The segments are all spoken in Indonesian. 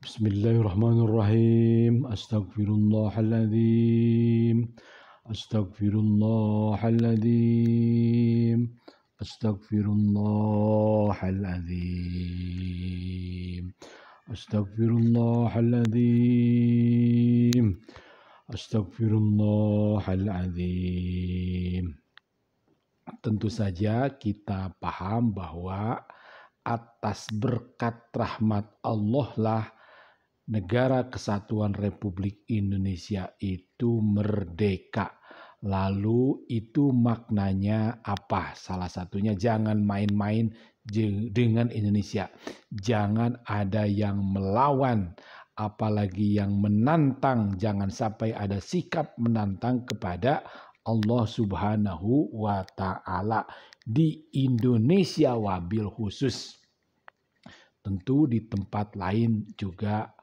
Bismillahirrahmanirrahim. Astaghfirullahaladzim. Astaghfirullahaladzim. Astaghfirullahaladzim. Astaghfirullahaladzim. Astaghfirullahaladzim. Tentu saja kita paham bahwa atas berkat rahmat Allah lah Negara Kesatuan Republik Indonesia itu merdeka. Lalu itu maknanya apa? Salah satunya jangan main-main dengan Indonesia. Jangan ada yang melawan, apalagi yang menantang. Jangan sampai ada sikap menantang kepada Allah Subhanahu wa Ta'ala di Indonesia wabil khusus. Tentu di tempat lain juga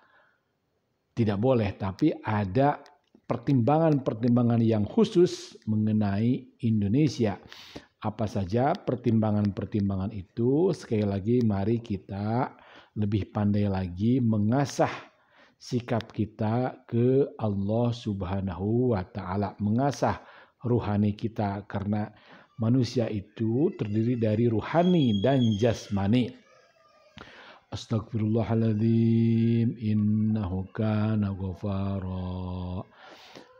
tidak boleh, tapi ada pertimbangan-pertimbangan yang khusus mengenai Indonesia. Apa saja pertimbangan-pertimbangan itu? Sekali lagi mari kita lebih pandai lagi mengasah sikap kita ke Allah Subhanahu wa Ta'ala, mengasah ruhani kita, karena manusia itu terdiri dari ruhani dan jasmani. Astaghfirullahaladzim, innahu kana ghafara.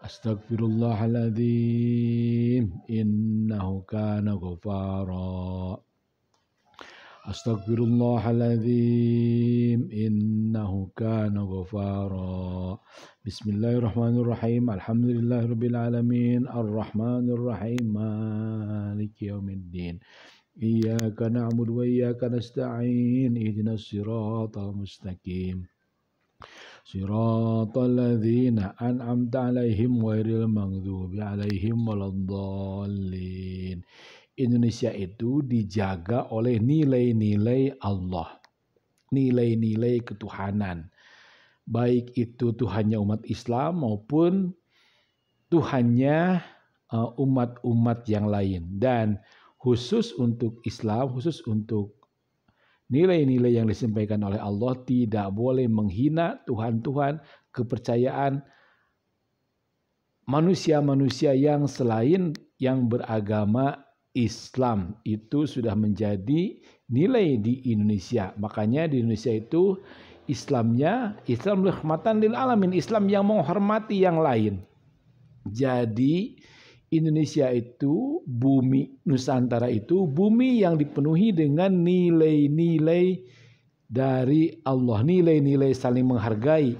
Astaghfirullahaladzim, innahu kana ghafara. Astaghfirullahaladzim, innahu kana ghafara. Bismillahirrahmanirrahim. Alhamdulillahirabbil alamin, arrahmanirrahim, maliki yaumiddin. Iyyaka na'budu wa iyyaka nasta'in. Ihdinas siratal mustaqim. Siratal ladzina an'amta 'alaihim ghairil maghdubi 'alaihim waladdallin. Indonesia itu dijaga oleh nilai-nilai Allah, nilai-nilai ketuhanan. Baik itu Tuhannya umat Islam maupun Tuhannya umat-umat yang lain. Dan khusus untuk Islam, khusus untuk nilai-nilai yang disampaikan oleh Allah, tidak boleh menghina Tuhan-Tuhan kepercayaan manusia-manusia yang selain yang beragama Islam. Itu sudah menjadi nilai di Indonesia. Makanya di Indonesia itu Islam rahmatan lil alamin, Islam yang menghormati yang lain. Jadi Indonesia itu, bumi Nusantara itu bumi yang dipenuhi dengan nilai-nilai dari Allah, nilai-nilai saling menghargai.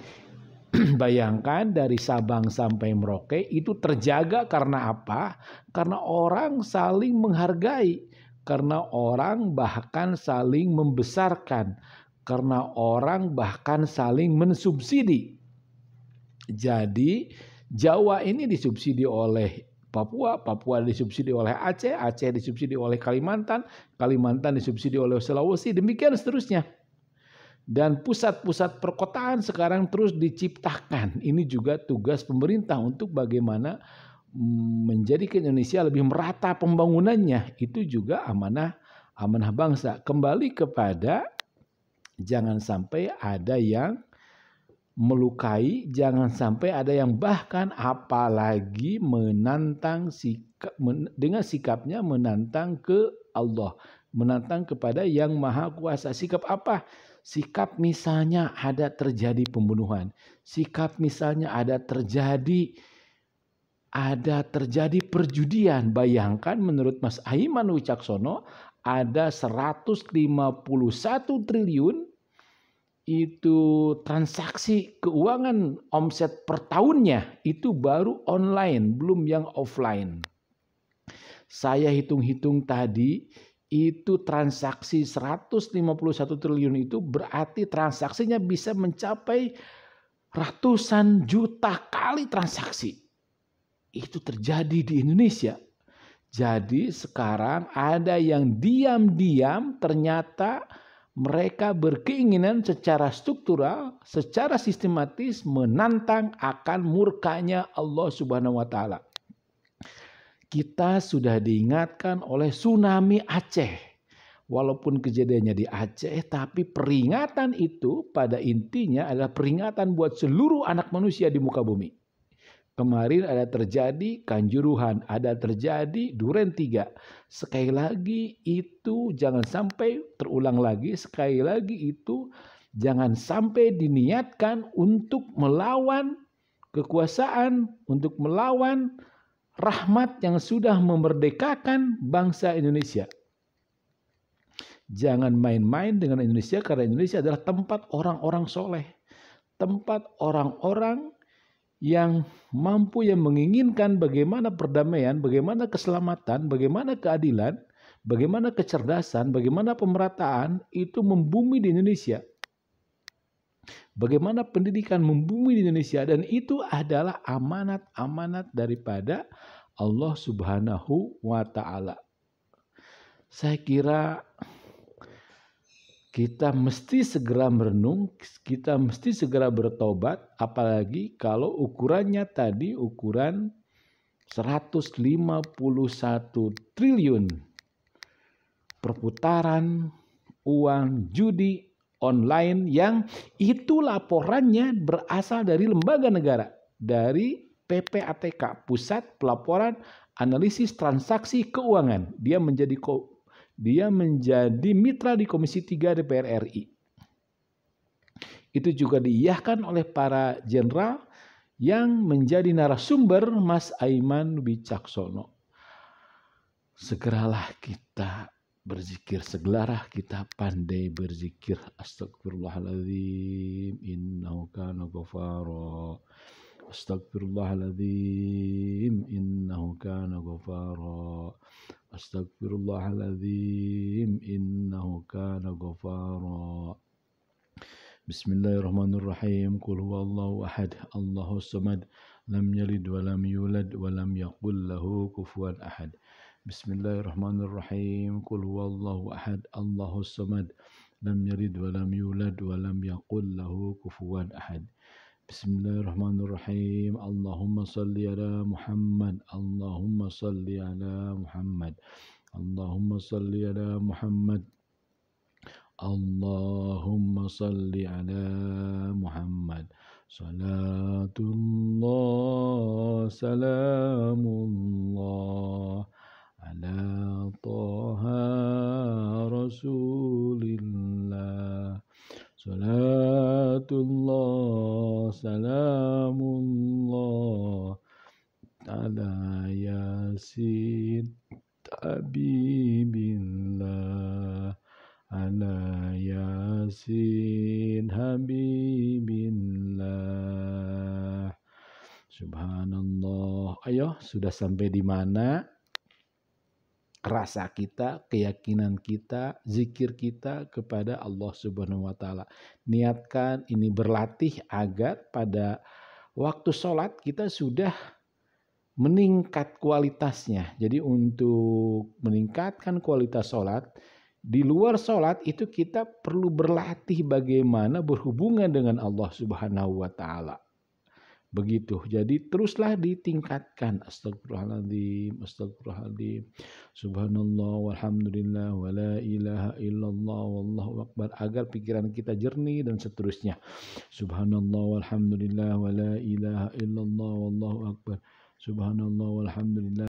Bayangkan dari Sabang sampai Merauke itu terjaga karena apa? Karena orang saling menghargai, karena orang bahkan saling membesarkan, karena orang bahkan saling mensubsidi. Jadi Jawa ini disubsidi oleh Papua, Papua disubsidi oleh Aceh, Aceh disubsidi oleh Kalimantan, Kalimantan disubsidi oleh Sulawesi, demikian seterusnya. Dan pusat-pusat perkotaan sekarang terus diciptakan. Ini juga tugas pemerintah untuk bagaimana menjadikan Indonesia lebih merata pembangunannya. Itu juga amanah bangsa. Kembali kepada jangan sampai ada yang melukai, jangan sampai ada yang bahkan apalagi menantang dengan sikapnya menantang ke Allah, menantang kepada yang maha kuasa. Sikap apa? Sikap misalnya ada terjadi pembunuhan, sikap misalnya ada terjadi perjudian. Bayangkan menurut Mas Aiman Wicaksono ada 151 triliun itu transaksi keuangan omset per tahunnya, itu baru online, belum yang offline. Saya hitung-hitung tadi, itu transaksi 151 triliun itu berarti transaksinya bisa mencapai ratusan juta kali transaksi. Itu terjadi di Indonesia. Jadi sekarang ada yang diam-diam ternyata mereka berkeinginan secara struktural, secara sistematis menantang akan murkanya Allah Subhanahu wa Ta'ala. Kita sudah diingatkan oleh tsunami Aceh Walaupun kejadiannya di Aceh, tapi peringatan itu pada intinya adalah peringatan buat seluruh anak manusia di muka bumi. Kemarin ada terjadi Kanjuruhan, ada terjadi Duren 3. Sekali lagi itu jangan sampai terulang lagi, sekali lagi itu jangan sampai diniatkan untuk melawan kekuasaan, untuk melawan rahmat yang sudah memerdekakan bangsa Indonesia. Jangan main-main dengan Indonesia karena Indonesia adalah tempat orang-orang soleh. Tempat orang-orang yang mampu, yang menginginkan bagaimana perdamaian, bagaimana keselamatan, bagaimana keadilan, bagaimana kecerdasan, bagaimana pemerataan itu membumi di Indonesia. Bagaimana pendidikan membumi di Indonesia, dan itu adalah amanat-amanat daripada Allah Subhanahu wa Ta'ala. Saya kira kita mesti segera merenung, kita mesti segera bertobat, apalagi kalau ukurannya tadi ukuran 151 triliun perputaran uang judi online yang itu laporannya berasal dari lembaga negara, dari PPATK, Pusat Pelaporan Analisis Transaksi Keuangan. Dia menjadi mitra di Komisi 3 DPR RI. Itu juga diiyahkan oleh para jenderal yang menjadi narasumber Mas Aiman Wicaksono. Segeralah kita berzikir, segeralah kita pandai berzikir. Astagfirullahaladzim, innahu kana ghafara. Astagfirullahaladzim, innahu kana ghafara. Astagfirullahaladzim, innahu kana ghafara. Bismillahirrahmanirrahim. Qul huwallahu ahad, Allahus samad, lam yalid wa lam yulad wa lam yakul lahu kufuwan ahad. Bismillahirrahmanirrahim. Qul huwallahu ahad, Allahus samad, lam yalid wa lam yulad wa lam yakul lahu kufuwan ahad. Bismillahirrahmanirrahim. Allahumma salli ala Muhammad. Allahumma salli ala Muhammad. Allahumma salli ala Muhammad. Allahumma salli ala Muhammad. Salatullah, salamullah ala Taha Rasulillah. Salatullah, salamullah ala Yasin Habibillah, ala Yasin Habibillah. Subhanallah. Ayo, sudah sampai di mana? Rasa kita, keyakinan kita, zikir kita kepada Allah Subhanahu wa Ta'ala. Niatkan ini berlatih agar pada waktu sholat kita sudah meningkat kualitasnya. Jadi untuk meningkatkan kualitas sholat, di luar sholat itu kita perlu berlatih bagaimana berhubungan dengan Allah Subhanahu wa Ta'ala. Begitu. Jadi teruslah ditingkatkan. Astagfirullahaladzim, astagfirullahaladzim. Subhanallah walhamdulillah wa la ilaha illallah wallahu akbar. Agar pikiran kita jernih dan seterusnya. Subhanallah walhamdulillah wa la ilaha illallah wallahu akbar. Subhanallah walhamdulillah.